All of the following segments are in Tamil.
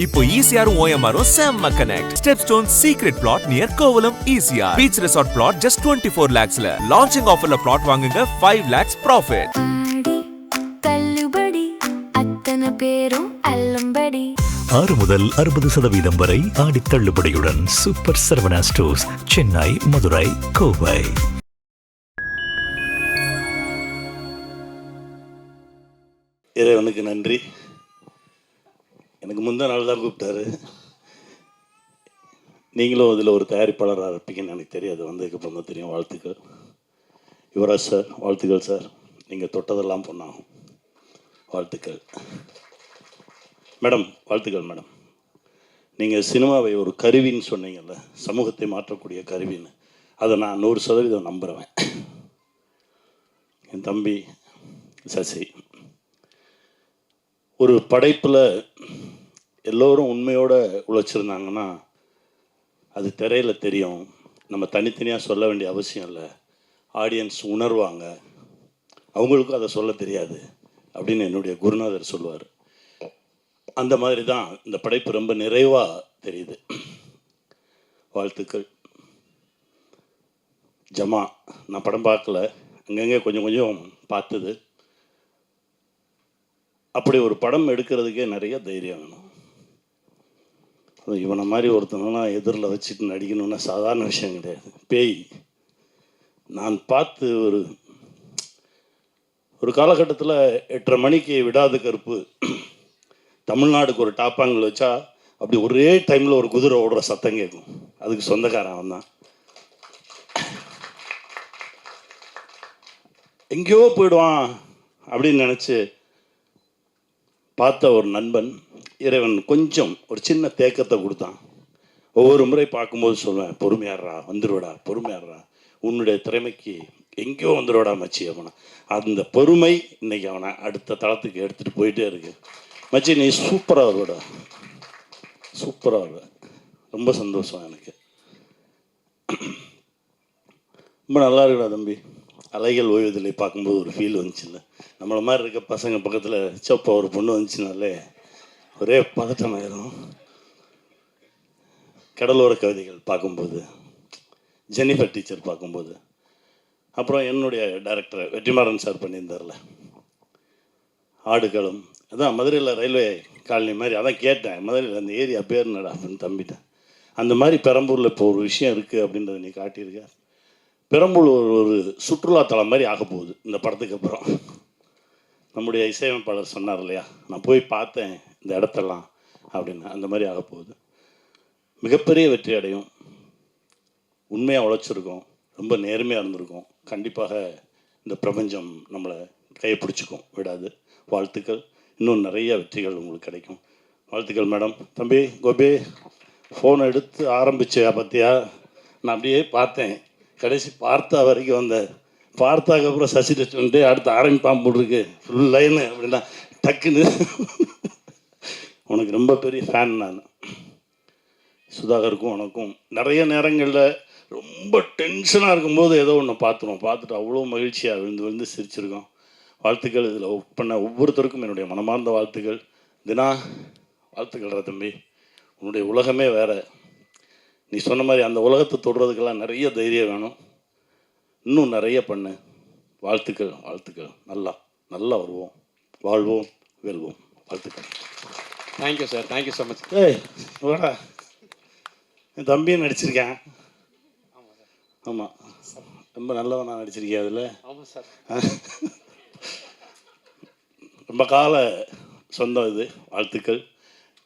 இப்போ ECR OMR செம்ம connect. Stepstone secret plot near Kovalam ECR. Beach resort plot just 24 lakhsல. Launching offerல plot வாங்குங்க 5 lakhs profit. தள்ளுபடி அத்தனை பேரும் அல்லம்படி 6 முதல் 60% வரை ஆடி தள்ளுபடியுடன் சூப்பர் சரவணா ஸ்டோர்ஸ், சென்னை, மதுரை, கோவை. இறைவனுக்கு நன்றி. எனக்கு முந்தா நாள் தான் கூப்பிட்டாரு. நீங்களும் அதில் ஒரு தயாரிப்பாளராக இருப்பீங்கன்னு எனக்கு தெரியாது, வந்ததுக்கப்புறம் தான் தெரியும். வாழ்த்துக்கள் யுவராஜ் சார், வாழ்த்துக்கள் சார். நீங்கள் தொட்டதெல்லாம் பொண்ணாகும். வாழ்த்துக்கள் மேடம், வாழ்த்துக்கள் மேடம். நீங்கள் சினிமாவை ஒரு கருவின்னு சொன்னீங்கல்ல, சமூகத்தை மாற்றக்கூடிய கருவின்னு, அதை நான் 100% நம்புகிறேன். என் தம்பி சசி ஒரு படைப்பில் எல்லோரும் உண்மையோடு உழைச்சிருந்தாங்கன்னா அது திரையில் தெரியும். நம்ம தனித்தனியாக சொல்ல வேண்டிய அவசியம் இல்லை. ஆடியன்ஸ் உணர்வாங்க, அவங்களுக்கும் அதை சொல்ல தெரியாது அப்படின்னு என்னுடைய குருநாதர் சொல்லுவார். அந்த மாதிரி தான் இந்த படைப்பு ரொம்ப நிறைவாக தெரியுது. வாழ்த்துக்கள். ஜமா நான் படம் பார்க்கல, அங்கங்கே கொஞ்சம் கொஞ்சம் பார்த்தது. அப்படி ஒரு படம் எடுக்கிறதுக்கே நிறைய தைரியம் வேணும். இவனை மாதிரி ஒருத்தனெல்லாம் எதிரில் வச்சுட்டு நடிக்கணும்னா சாதாரண விஷயம் கிடையாது. பேய் நான் பார்த்து ஒரு காலகட்டத்தில் 8:30 மணிக்கு விடாது கருப்பு தமிழ்நாடுக்கு ஒரு டாப்பாங்கல் வச்சா அப்படி ஒரே டைமில் ஒரு குதிரை ஓடுற சத்தம் கேட்கும். அதுக்கு சொந்தக்காரன் அவன் தான். எங்கேயோ போயிடுவான் அப்படின்னு நினச்சி பார்த்த ஒரு நண்பன், இறைவன் கொஞ்சம் ஒரு சின்ன தேக்கத்தை கொடுத்தான். ஒவ்வொரு முறை பார்க்கும்போது சொல்லுவேன், பொறுமையாடுறா, வந்துடுவடா, பொறுமையாடுறா, உன்னுடைய திறமைக்கு எங்கேயோ வந்துடுவடா மச்சி. அவனை அந்த பொறுமை இன்னைக்கு அவனை அடுத்த தளத்துக்கு எடுத்துகிட்டு போயிட்டே இருக்கு. மச்சி நீ சூப்பராக வருவடா, சூப்பராக வருவ. ரொம்ப சந்தோஷம் எனக்கு. ரொம்ப நல்லா இருக்குடா தம்பி. அலைகள் ஓய்வதில்லை பார்க்கும்போது ஒரு ஃபீல் வந்துச்சுல்ல, நம்மளை மாதிரி இருக்க பசங்க பக்கத்தில் சோப்பா ஒரு பொண்ணு வந்துச்சுனாலே ஒரே பதட்டம் ஆயிரும். கடலோர கவிதைகள் பார்க்கும்போது, ஜெனிஃபர் டீச்சர் பார்க்கும்போது, அப்புறம் என்னுடைய டைரக்டர் வெற்றிமாறன் சார் பண்ணியிருந்தார்ல ஆடுகளம், அதான் மதுரையில் ரயில்வே காலனி மாதிரி. அதான் கேட்டேன், மதுரையில் அந்த ஏரியா பேர் என்னடா அப்படின்னு தம்பிட்டேன். அந்த மாதிரி பெரம்பூரில் இப்போ ஒரு விஷயம் இருக்குது அப்படின்றத நீ காட்டியிருக்க. பெரம்பூர் ஒரு சுற்றுலாத்தலம் மாதிரி ஆக போகுது இந்த படத்துக்கு அப்புறம். நம்முடைய இசையமைப்பாளர் சொன்னார் இல்லையா, நான் போய் பார்த்தேன் இந்த இடத்தெல்லாம் அப்படின்னு. அந்த மாதிரி ஆக போகுது. மிகப்பெரிய வெற்றி அடையும். உண்மையாக உழைச்சிருக்கோம், ரொம்ப நேர்மையாக இருந்திருக்கோம். கண்டிப்பாக இந்த பிரபஞ்சம் நம்மளை கைப்பிடிச்சிக்கும், விடாது. வாழ்த்துக்கள். இன்னும் நிறைய வெற்றிகள் உங்களுக்கு கிடைக்கும். வாழ்த்துக்கள் மேடம். தம்பி கோபி, ஃபோனை எடுத்து ஆரம்பிச்ச பார்த்தியா, நான் அப்படியே பார்த்தேன், கடைசி பார்த்தா வரைக்கும் வந்தேன். பார்த்தாக்கப்புறம் சசி ரெஸ்டாரண்ட்டு அடுத்து ஆரம்பிப்பான் போட்டிருக்கு ஃபுல் லைனு அப்படின்னா டக்குன்னு. உனக்கு ரொம்ப பெரிய ஃபேன் நான். சுதாகருக்கும் உனக்கும் நிறைய நேரங்களில் ரொம்ப டென்ஷனாக இருக்கும்போது ஏதோ ஒன்று பார்த்துட்டு அவ்வளோ மகிழ்ச்சியாக விழுந்து சிரிச்சிருக்கோம். வாழ்த்துக்கள். இதில் ஒர்க் பண்ண ஒவ்வொருத்தருக்கும் என்னுடைய மனமார்ந்த வாழ்த்துக்கள். தினா வாழ்த்துக்கள்ரா தம்பி. உன்னுடைய உலகமே வேறு. நீ சொன்ன மாதிரி அந்த உலகத்தை தொடுறதுக்கெல்லாம் நிறைய தைரியம் வேணும். இன்னும் நிறைய பண்ணு. வாழ்த்துக்கள், வாழ்த்துக்கள். நல்லா வருவோம், வாழ்வோம், வெல்வோம். வாழ்த்துக்கள். Thank you sir, thank you so much. வாடா, என் தம்பியும் நடிச்சிருக்கேன். ஆமாம், ரொம்ப நல்லவனா நடிச்சிருக்கேன் அதில். ஆமாம் சார். ரொம்ப கால சொந்தம் இது. வாழ்த்துக்கள்.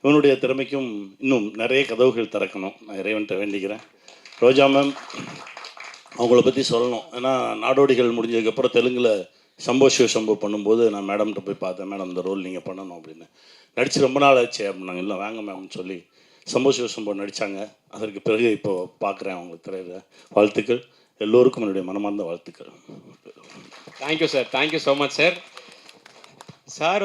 இவனுடைய திறமைக்கும் இன்னும் நிறைய கதவுகள் திறக்கணும். நான் இறைவன்கிட்ட வேண்டிக்கிறேன். ரோஜா மேம் அவங்கள பற்றி சொல்லணும். ஏன்னா நாடோடிகள் முடிஞ்சதுக்கப்புறம் தெலுங்கில் சம்போ சிவசம்போ பண்ணும்போது நான் மேடம்கிட்ட போய் பார்த்தேன், மேடம் இந்த ரோல் நீங்கள் பண்ணணும் அப்படின்னு. நடித்து ரொம்ப நாள் ஆச்சு அப்படின்னாங்க. இல்லை வாங்க மேம்னு சொல்லி சம்போ சிவசம்போ நடித்தாங்க. அதற்கு பிறகு இப்போது பார்க்குறேன் அவங்க திரையில். வாழ்த்துக்கள். எல்லோருக்கும் என்னுடைய மனமார்ந்த வாழ்த்துக்கள். Thank you sir, thank you so much sir. Sir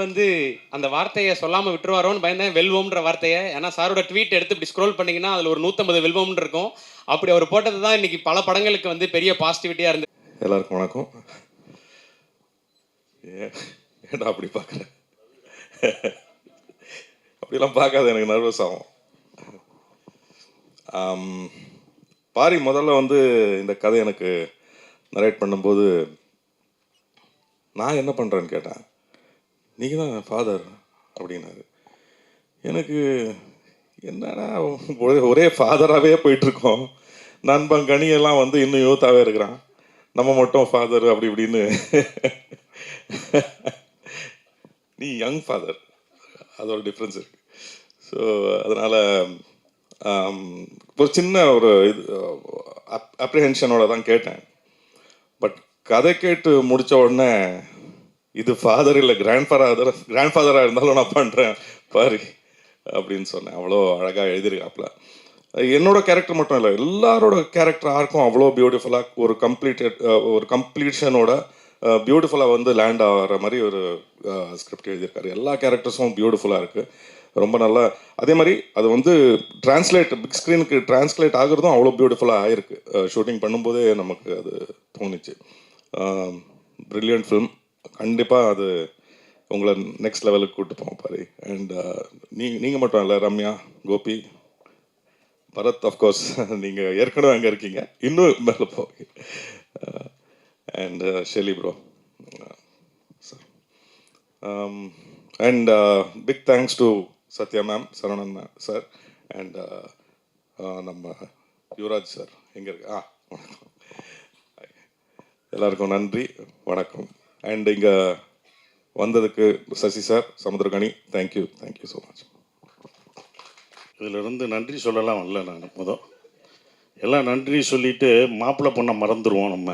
அந்த வார்த்தையை சொல்லாமல் விட்டுருவாரோன்னு பயந்தேன், வெல்வோம்ன்ற வார்த்தையை. ஏன்னா சாரோட ட்வீட் எடுத்து இப்படி ஸ்க்ரோல் பண்ணிங்கன்னா அதில் ஒரு 150 வெல்வோம்னு இருக்கும். அப்படி அவர் போட்டது தான் இன்றைக்கி பல படங்களுக்கு பெரிய பாசிட்டிவிட்டியாக இருந்து. எல்லாருக்கும் வணக்கம். ஏன்னா அப்படி பார்க்குறேன். அப்படிலாம் பார்க்காத, எனக்கு நர்வஸ் ஆகும். பாரி முதல்ல வந்து இந்த கதை எனக்கு நரேட் பண்ணும்போது நான் என்ன பண்ணுறேன்னு கேட்டேன். நீங்கள் தான் ஃபாதர் அப்படின்னாரு. எனக்கு என்னடா ஒரே ஃபாதராகவே போயிட்டுருக்கோம், நண்பன் கனியெல்லாம் வந்து இன்னும் யூத்தாகவே இருக்கிறான், நம்ம மட்டும் ஃபாதர் அப்படி இப்படின்னு. நீ யங் ஃபாதர், அது ஒரு டிஃப்ரென்ஸ் இருக்குது. ஸோ அதனால் ஒரு சின்ன ஒரு இது அப்ரிஹென்ஷனோட தான் கேட்டேன். பட் கதை கேட்டு முடித்த உடனே இது ஃபாதர் இல்லை கிராண்ட் ஃபாதராக இருந்தாலும் நான் பண்ணுறேன் பாரு அப்படின்னு சொன்னேன். அவ்வளோ அழகாக எழுதியிருக்காப்புல. என்னோட கேரக்டர் மட்டும் இல்லை, எல்லாரோட கேரக்டர் ஆர்க்கும் அவ்வளோ பியூட்டிஃபுல்லாக ஒரு கம்ப்ளீஷனோட பியூட்டிஃபுல்லாக வந்து லேண்ட் ஆகிற மாதிரி ஒரு ஸ்கிரிப்ட் எழுதியிருக்காரு. எல்லா கேரக்டர்ஸும் பியூட்டிஃபுல்லாக இருக்குது, ரொம்ப நல்லா. அதே மாதிரி அது வந்து பிக் ஸ்க்ரீனுக்கு டிரான்ஸ்லேட் ஆகுறதும் அவ்வளோ பியூட்டிஃபுல்லாக ஆகிருக்கு. ஷூட்டிங் பண்ணும்போதே நமக்கு அது தோணுச்சு. Brilliant film. கண்டிப்பாக அது உங்களை நெக்ஸ்ட் லெவலுக்கு கூப்பிட்டு போவோம் பாரு. அண்ட் நீங்கள் மட்டும் இல்லை, ரம்யா, கோபி, பரத், அஃப்கோர்ஸ் நீங்கள் ஏற்கனவே அங்கே இருக்கீங்க, இன்னும் மேலே போவீங்க. And Shelly bro sir. And big thanks to Sathya ma'am, Saravanan ma'am sir, and நம்ம யுவராஜ் சார் எங்கே இருக்கு? வணக்கம் எல்லாருக்கும், நன்றி, வணக்கம். அண்ட் இங்கே வந்ததுக்கு Sasi sir, Samuthirakani, thank you so much. இதிலிருந்து நன்றி சொல்லலாம் வரல. நான் எல்லாம் நன்றி சொல்லிவிட்டு மாப்பிள்ளை பொண்ணை மறந்துடுவோம். நம்ம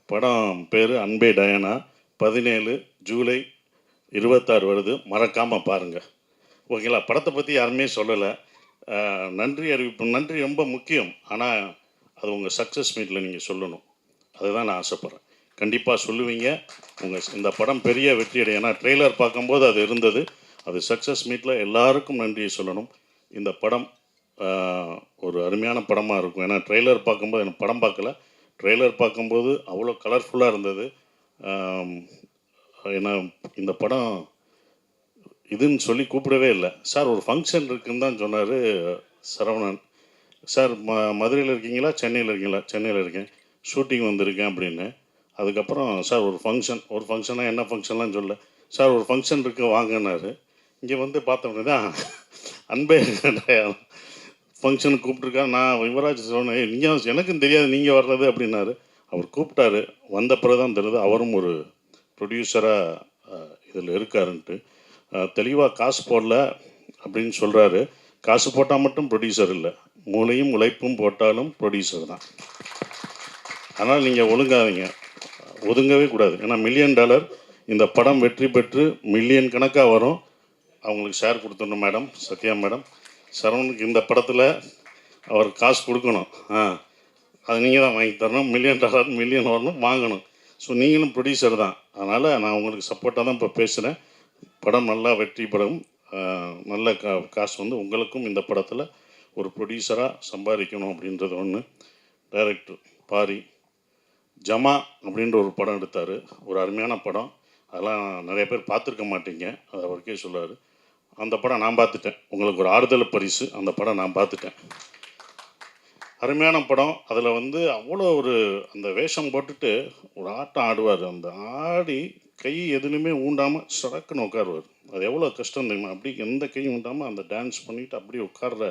படம் பேர் அன்பே டயானா, 17 ஜூலை 26 வருது, மறக்காமல் பாருங்கள். ஓகேங்களா? படத்தை பற்றி யாருமே சொல்லலை. நன்றி அறிவிப்பு, நன்றி ரொம்ப முக்கியம். ஆனால் அது உங்கள் சக்ஸஸ் மீட்டில் நீங்கள் சொல்லணும், அதுதான் நான் ஆசைப்பட்றேன். கண்டிப்பாக சொல்லுவீங்க. இந்த படம் பெரிய வெற்றி அடையும். ஏன்னா ட்ரெய்லர் பார்க்கும்போது அது இருந்தது. அது சக்ஸஸ் மீட்டில் எல்லாருக்கும் நன்றியை சொல்லணும். இந்த படம் ஒரு அருமையான படமாக இருக்கும். ஏன்னா ட்ரெய்லர் பார்க்கும்போது, எனக்கு படம் பார்க்கல, ட்ரெய்லர் பார்க்கும்போது அவ்வளோ கலர்ஃபுல்லாக இருந்தது. ஏன்னா இந்த படம் இதுன்னு சொல்லி கூப்பிடவே இல்லை. சார் ஒரு ஃபங்க்ஷன் இருக்குன்னு தான் சொன்னார் சரவணன் சார். மதுரையில் இருக்கீங்களா, சென்னையில் இருக்கீங்களா? சென்னையில் இருக்கேன், ஷூட்டிங் வந்திருக்கேன் அப்படின்னு. அதுக்கப்புறம் சார் ஒரு ஃபங்க்ஷனாக என்ன ஃபங்க்ஷன்லாம் சொல்ல, சார் ஒரு ஃபங்க்ஷன் இருக்குது வாங்கினார். இங்கே வந்து பார்த்தோம்னா தான் அன்பே ஃபங்க்ஷனுக்கு கூப்பிட்ருக்கா. நான் யுவராஜ் சொன்னேன், நீங்கள் எனக்கும் தெரியாது நீங்கள் வர்றது அப்படின்னாரு. அவர் கூப்பிட்டாரு. வந்த பிறகு தான் தெரியுது அவரும் ஒரு ப்ரொடியூசராக இதில் இருக்காருன்ட்டு. தெளிவாக காசு போடல அப்படின்னு சொல்கிறாரு. காசு போட்டால் மட்டும் ப்ரொடியூசர் இல்லை, மூளையும் உழைப்பும் போட்டாலும் ப்ரொடியூசர் தான். அதனால் நீங்கள் ஒதுங்கவே கூடாது. ஏன்னா $1 மில்லியன் இந்த படம் வெற்றி பெற்று மில்லியன் கணக்காக வரும். அவங்களுக்கு ஷேர் கொடுத்துடணும் மேடம், சத்யா மேடம். சரவணுக்கு இந்த படத்தில் அவர் காசு கொடுக்கணும். அது நீங்கள் தான் வாங்கி தரணும். $1 மில்லியன் வரணும், வாங்கணும். ஸோ நீங்களும் ப்ரொடியூசர் தான். அதனால் நான் உங்களுக்கு சப்போர்ட்டாக தான் இப்போ பேசுகிறேன். படம் நல்லா வெற்றி பெறும். நல்ல காசு வந்து உங்களுக்கும் இந்த படத்தில் ஒரு ப்ரொடியூசராக சம்பாதிக்கணும் அப்படின்றது ஒன்று. டைரக்டர் பாரி ஜமா அப்படின்ற ஒரு படம் எடுத்தார். ஒரு அருமையான படம். அதெல்லாம் நிறைய பேர் பார்த்துருக்க மாட்டீங்க, அது அவருக்கே சொல்லுவார். அந்த படம் நான் பார்த்துட்டேன். உங்களுக்கு ஒரு ஆறுதல் பரிசு, அந்த படம் நான் பார்த்துட்டேன். அருமையான படம். அதில் வந்து அவ்வளோ ஒரு அந்த வேஷம் போட்டுட்டு ஒரு ஆட்டம் ஆடுவார். அந்த ஆடி கை எதுலையுமே ஊண்டாமல் சடக்குன்னு உட்காருவார். அது எவ்வளோ கஷ்டம் தெரியுமா? அப்படி எந்த கையும் ஊண்டாமல் அந்த டான்ஸ் பண்ணிவிட்டு அப்படி உட்கார்ற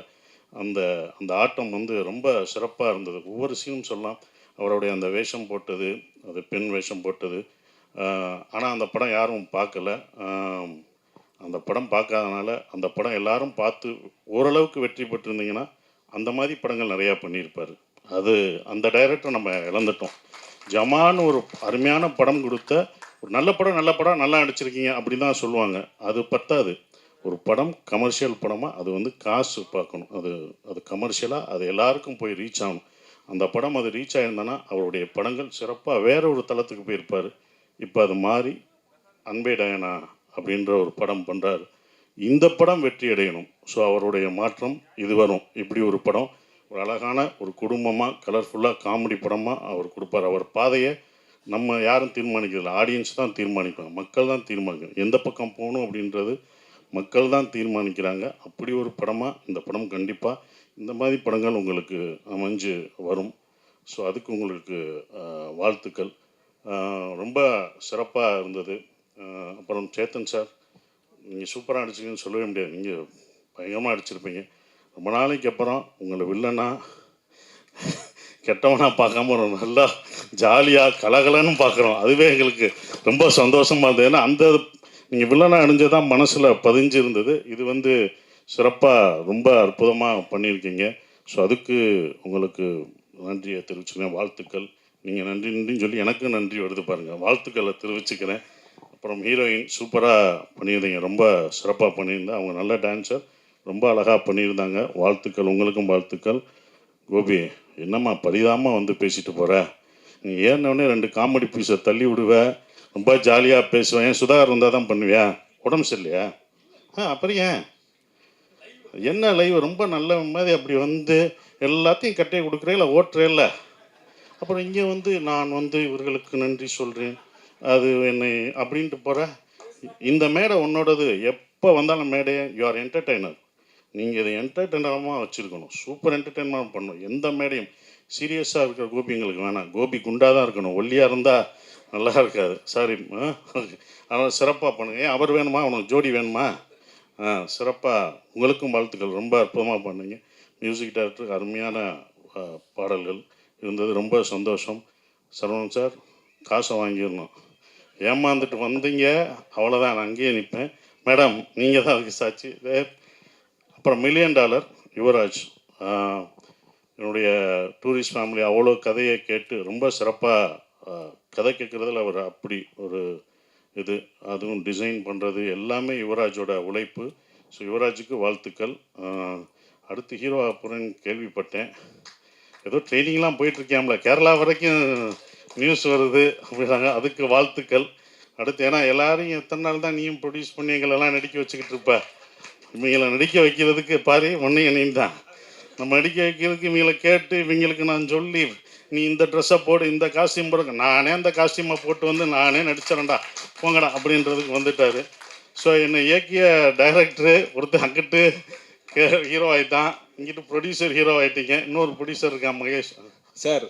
அந்த அந்த ஆட்டம் வந்து ரொம்ப சிறப்பாக இருந்தது. ஒவ்வொரு சீனும் சொல்லலாம். அவருடைய அந்த வேஷம் போட்டது, அது பெண் வேஷம் போட்டது. ஆனால் அந்த படம் யாரும் பார்க்கல. அந்த படம் பார்க்காதனால அந்த படம் எல்லாரும் பார்த்து ஓரளவுக்கு வெற்றி பெற்றிருந்தீங்கன்னா அந்த மாதிரி படங்கள் நிறையா பண்ணியிருப்பார். அது அந்த டைரக்டரை நம்ம இழந்துட்டோம். ஜமான்னு ஒரு அருமையான படம் கொடுத்த ஒரு நல்ல படம் நல்லா நடிச்சிருக்கீங்க அப்படின்னு தான் சொல்லுவாங்க. அது பத்தாது. ஒரு படம் கமர்ஷியல் படமாக அது வந்து காசு பார்க்கணும். அது கமர்ஷியலாக அது எல்லாருக்கும் போய் ரீச் ஆகணும். அந்த படம் அது ரீச் ஆகிருந்தானா அவருடைய படங்கள் சிறப்பாக வேற ஒரு தளத்துக்கு போயிருப்பார். இப்போ அது மாறி அன்பே டயானா அப்படின்ற ஒரு படம் பண்ணுறாரு. இந்த படம் வெற்றி அடையணும். ஸோ அவருடைய மாற்றம் இது வரும். இப்படி ஒரு படம் ஒரு அழகான ஒரு குடும்பமாக கலர்ஃபுல்லாக காமெடி படமாக அவர் கொடுப்பார். அவர் பாதையை நம்ம யாரும் தீர்மானிக்கிறதில்ல, ஆடியன்ஸ் தான் தீர்மானிப்பாங்க, மக்கள் தான் தீர்மானிக்கணும் எந்த பக்கம் போகணும் அப்படின்றது. மக்கள் தான் தீர்மானிக்கிறாங்க. அப்படி ஒரு படமாக இந்த படம் கண்டிப்பாக இந்த மாதிரி படங்கள் உங்களுக்கு அமைஞ்சு வரும். ஸோ அதுக்கு உங்களுக்கு வாழ்த்துக்கள். ரொம்ப சிறப்பாக இருந்தது. அப்புறம் சேத்தன் சார், நீங்கள் சூப்பராக அடிச்சிங்கன்னு சொல்லவே முடியாது. நீங்கள் பயங்கரமாக அடிச்சிருப்பீங்க. ரொம்ப நாளைக்கு அப்புறம் உங்களை வில்லனா கெட்டவனாக பார்க்காம ஒரு நல்லா ஜாலியாக கலகலன்னு பார்க்குறோம். அதுவே எங்களுக்கு ரொம்ப சந்தோஷமாக இருந்தது. ஏன்னா அந்த நீங்கள் வில்லனாக அணிஞ்சதான் மனசில் பதிஞ்சிருந்தது. இது சிறப்பாக ரொம்ப அற்புதமாக பண்ணியிருக்கீங்க. ஸோ அதுக்கு உங்களுக்கு நன்றியை தெரிவிச்சுக்கிறேன். வாழ்த்துக்கள். நீங்கள் நன்றின்னு சொல்லி எனக்கு நன்றி வருது பாருங்கள். வாழ்த்துக்களை தெரிவிச்சுக்கிறேன். அப்புறம் ஹீரோயின் சூப்பராக பண்ணியிருந்தீங்க. ரொம்ப சிறப்பாக பண்ணியிருந்தேன். அவங்க நல்ல டான்ஸர், ரொம்ப அழகாக பண்ணியிருந்தாங்க. வாழ்த்துக்கள். உங்களுக்கும் வாழ்த்துக்கள். கோபி, என்னம்மா பரிதாமல் பேசிட்டு போகிற? நீ ஏறினோடனே 2 காமெடி பீஸை தள்ளி விடுவேன், ரொம்ப ஜாலியாக பேசுவேன். ஏன் சுதாகர் இருந்தால் தான் பண்ணுவியா? உடம்பு சரியில்லையா? அப்புறம் ஏன் என்ன லைவ் ரொம்ப நல்ல மாதிரி அப்படி எல்லாத்தையும் கட்டையை கொடுக்குறே இல்லை ஓட்டுறே இல்லை. அப்புறம் இங்கே நான் இவர்களுக்கு நன்றி சொல்கிறேன், அது என்னை அப்படின்ட்டு போகிற. இந்த மேடை உன்னோடது. எப்போ வந்தாலும் மேடையை யூ ஆர் என்டர்டெய்னர். நீங்கள் இதை என்டர்டெய்னராக வச்சுருக்கணும். சூப்பர் என்டர்டெயின்மெண்ட் பண்ணணும். எந்த மேடையும் சீரியஸாக இருக்கிற கோபி எங்களுக்கு வேணாம். கோபி குண்டாக தான் இருக்கணும். ஒல்லியாக இருந்தால் நல்லா இருக்காது. சாரி. அதனால் சிறப்பாக பண்ணுங்க. ஏன் அவர் வேணுமா? உனக்கு ஜோடி வேணுமா? சிறப்பாக. உங்களுக்கும் வாழ்த்துக்கள். ரொம்ப அற்புதமாக பண்ணுங்க. மியூசிக் டைரக்டருக்கு அருமையான பாடல்கள் இருந்தது. ரொம்ப சந்தோஷம். சரவணன் சார், காசை வாங்கிடணும். ஏமாந்துட்டு வந்தீங்க, அவ்வளோதான். நான் அங்கேயே நிற்பேன். மேடம், நீங்கள் தான் அதுக்கு சாட்சி. அப்புறம் $1 மில்லியன் யுவராஜ், என்னுடைய டூரிஸ்ட் ஃபேமிலி அவ்வளோ கதையை கேட்டு ரொம்ப சிறப்பாக கதை கேட்குறதுல அவர் அப்படி ஒரு இது, அதுவும் டிசைன் பண்ணுறது எல்லாமே யுவராஜோட உழைப்பு. ஸோ யுவராஜுக்கு வாழ்த்துக்கள். அடுத்து ஹீரோ அப்புறம்னு கேள்விப்பட்டேன். ஏதோ ட்ரைனிங்லாம் போயிட்டுருக்கியாம்ல, கேரளா வரைக்கும் நியூஸ் வருது அப்படின்னாங்க. அதுக்கு வாழ்த்துக்கள். அடுத்து ஏன்னா எல்லாரையும் எத்தனை நாள் தான் நீயும் ப்ரொடியூஸ் பண்ணி எங்களெல்லாம் நடிக்க வச்சுக்கிட்டு இருப்ப. இவங்களை நடிக்க வைக்கிறதுக்கு பாரு ஒன்றையும் நீ தான். நம்ம நடிக்க வைக்கிறதுக்கு இவங்களை கேட்டு இவங்களுக்கு நான் சொல்லி நீ இந்த ட்ரெஸ்ஸை போடு, இந்த காஸ்டியூம் போடுங்க, நானே அந்த காஸ்டியூமை போட்டு நானே நடிச்சிடறேன்டா போங்கடா அப்படின்றதுக்கு வந்துட்டார். ஸோ என்னை இயக்கிய டைரக்டரு ஒருத்தர் அங்கிட்டு ஹீரோ ஆகிட்டான், இங்கிட்டு ப்ரொடியூசர் ஹீரோ ஆகிட்டீங்க. இன்னொரு ப்ரொடியூசர் இருக்கான் மகேஷ் சார்.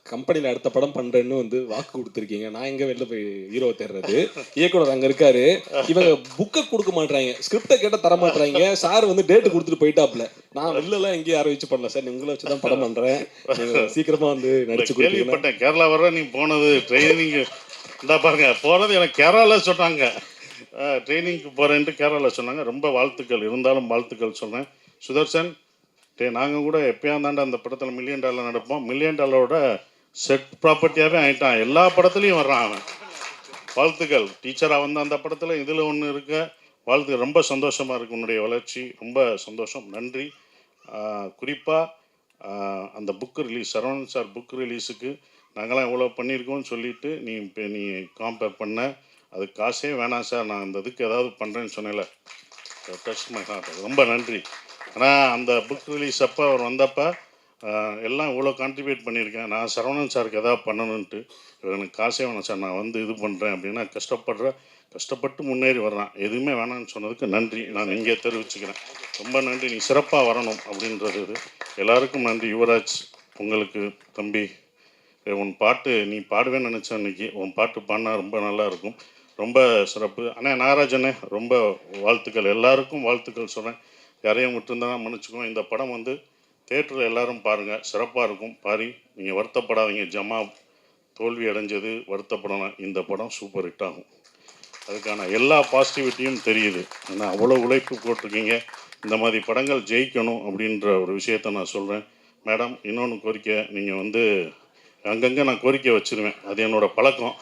கம்பெனியில் அடுத்த படம் பண்ணுறேன்னு வாக்கு கொடுத்துருக்கீங்க. நான் எங்கே வெளில போய் ஹீரோ தேடுறது? இயக்குனர் அங்கே இருக்காரு. இவங்க புக்கை கொடுக்க மாட்டாங்க, ஸ்கிரிப்டை கேட்டால் தர மாட்டாங்க. சார் டேட்டு கொடுத்துட்டு போயிட்டாப்ல. நான் வெளிலலாம் எங்கேயும் யாரை வச்சு பண்ணல சார், உங்களை வச்சு தான் படம் பண்ணுறேன். சீக்கிரமாக நடிச்சு கேள்விப்பட்டேன். கேரளா வர நீ போனது ட்ரைனிங் இந்த பாருங்க போகிறது எனக்கு கேரளாவில் சொன்னாங்க. ட்ரைனிங்க்கு போகிறேன்ட்டு கேரளாவில் சொன்னாங்க. ரொம்ப வாழ்த்துக்கள். இருந்தாலும் வாழ்த்துக்கள் சொன்னேன். சுதர்சன், நாங்கள் கூட எப்பயாந்தாண்டா அந்த படத்தில் $1 மில்லியன் நடப்போம். $1 மில்லியன் செட் ப்ராப்பர்ட்டியாகவே ஆகிட்டான். எல்லா படத்துலையும் வர்றான் அவன். வாழ்த்துக்கள். டீச்சராக அந்த படத்தில் இதில் ஒன்று இருக்க வாழ்த்துக்கள். ரொம்ப சந்தோஷமாக இருக்குது உன்னுடைய வளர்ச்சி. ரொம்ப சந்தோஷம். நன்றி. குறிப்பாக அந்த book release, Saravanan sir book ரிலீஸுக்கு நாங்களாம் எவ்வளோ பண்ணியிருக்கோம்னு சொல்லிவிட்டு நீ காம்பேர் பண்ண. அது காசே வேணாம் சார், நான் அந்த இதுக்கு ஏதாவது பண்ணுறேன்னு சொன்னேன்ல, டச் மை ஹார்ட். ரொம்ப நன்றி. ஆனால் அந்த புக் ரிலீஸ் அப்போ அவர் வந்தப்போ எல்லாம் இவ்வளோ கான்ட்ரிபியூட் பண்ணியிருக்கேன். நான் சரவணன் சாருக்கு எதாவது பண்ணணுன்ட்டு, எனக்கு காசே வேணாம் சார், நான் இது பண்ணுறேன் அப்படின்னா கஷ்டப்பட்டு முன்னேறி வர்றான். எதுவுமே வேணான்னு சொன்னதுக்கு நன்றி நான் இங்கே தெரிவிச்சுக்கிறேன். ரொம்ப நன்றி. நீ சிறப்பாக வரணும் அப்படின்றது இது. எல்லாருக்கும் நன்றி. யுவராஜ், உங்களுக்கு தம்பி, உன் பாட்டு நீ பாடுவேன்னு நினச்சேன். இன்றைக்கி உன் பாட்டு பாடினா ரொம்ப நல்லாயிருக்கும். ரொம்ப சிறப்பு. அண்ணே நாகராஜனே, ரொம்ப வாழ்த்துக்கள். எல்லாருக்கும் வாழ்த்துக்கள் சொல்கிறேன். யாரையும் விட்டுருந்தா மன்னிச்சுக்கோ. இந்த படம் தேட்டரில் எல்லோரும் பாருங்கள், சிறப்பாக இருக்கும். நீங்கள் வருத்தப்படாதீங்க. ஜமா தோல்வி அடைஞ்சது, வருத்தப்படலாம். இந்த படம் சூப்பர் ஹிட் ஆகும். அதுக்கான எல்லா பாசிட்டிவிட்டியும் தெரியுது. ஏன்னா அவ்வளோ உழைப்பு போட்டிருக்கீங்க. இந்த மாதிரி படங்கள் ஜெயிக்கணும் அப்படின்ற ஒரு விஷயத்தை நான் சொல்கிறேன். மேடம், இன்னொன்று கோரிக்கை. நீங்கள் அங்கங்கே நான் கோரிக்கை வச்சுருவேன், அது என்னோடய பழக்கம்.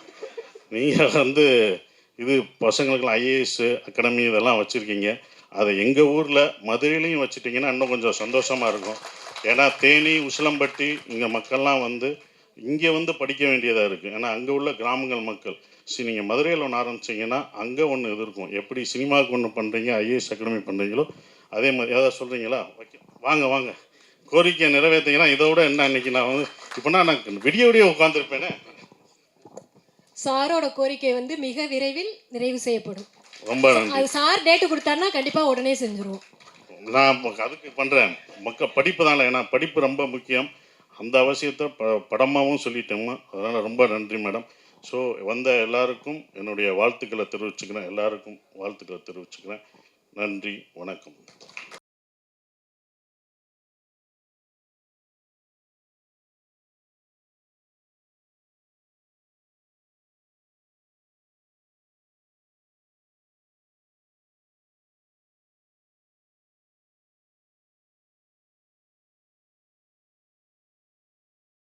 நீங்கள் இது பசங்களுக்கெல்லாம் ஐஏஎஸ் அகாடமி இதெல்லாம் வச்சுருக்கீங்க. அதை எங்கள் ஊரில் மதுரையிலையும் வச்சுட்டிங்கன்னா இன்னும் கொஞ்சம் சந்தோஷமாக இருக்கும். ஏன்னா தேனி, உசிலம்பட்டி இங்கே மக்கள்லாம் இங்கே படிக்க வேண்டியதாக இருக்குது. ஏன்னா அங்கே உள்ள கிராமங்கள் மக்கள். நீங்கள் மதுரையில் ஒன்று ஆரம்பிச்சிங்கன்னா அங்கே ஒன்று இது இருக்கும். எப்படி சினிமாவுக்கு ஒன்று பண்ணுறீங்க, ஐஏஎஸ் அகாடமி பண்ணுறீங்களோ அதே மாதிரி. ஏதாவது சொல்கிறீங்களா? வாங்க கோரிக்கையை நிறைவேற்றிங்கன்னா இதோட என்ன அன்றைக்கி நான் இப்போனா நான் விடிய உட்காந்துருப்பேனே. சாரோட கோரிக்கை மிக விரைவில் நிறைவு செய்யப்படும். ரொம்ப நன்றி. அது சார் டேட்டு கொடுத்தாருன்னா கண்டிப்பாக உடனே செஞ்சுருவோம். நான் இப்போ அதுக்கு பண்ணுறேன். படிப்பு தானே, ஏன்னா படிப்பு ரொம்ப முக்கியம். அந்த அவசியத்தை படமாகவும் சொல்லிட்டோம்மா. அதனால் ரொம்ப நன்றி மேடம். ஸோ வந்த எல்லாருக்கும் என்னுடைய வாழ்த்துக்களை தெரிவிச்சுக்கிறேன். எல்லாருக்கும் வாழ்த்துக்களை தெரிவிச்சுக்கிறேன். நன்றி, வணக்கம்.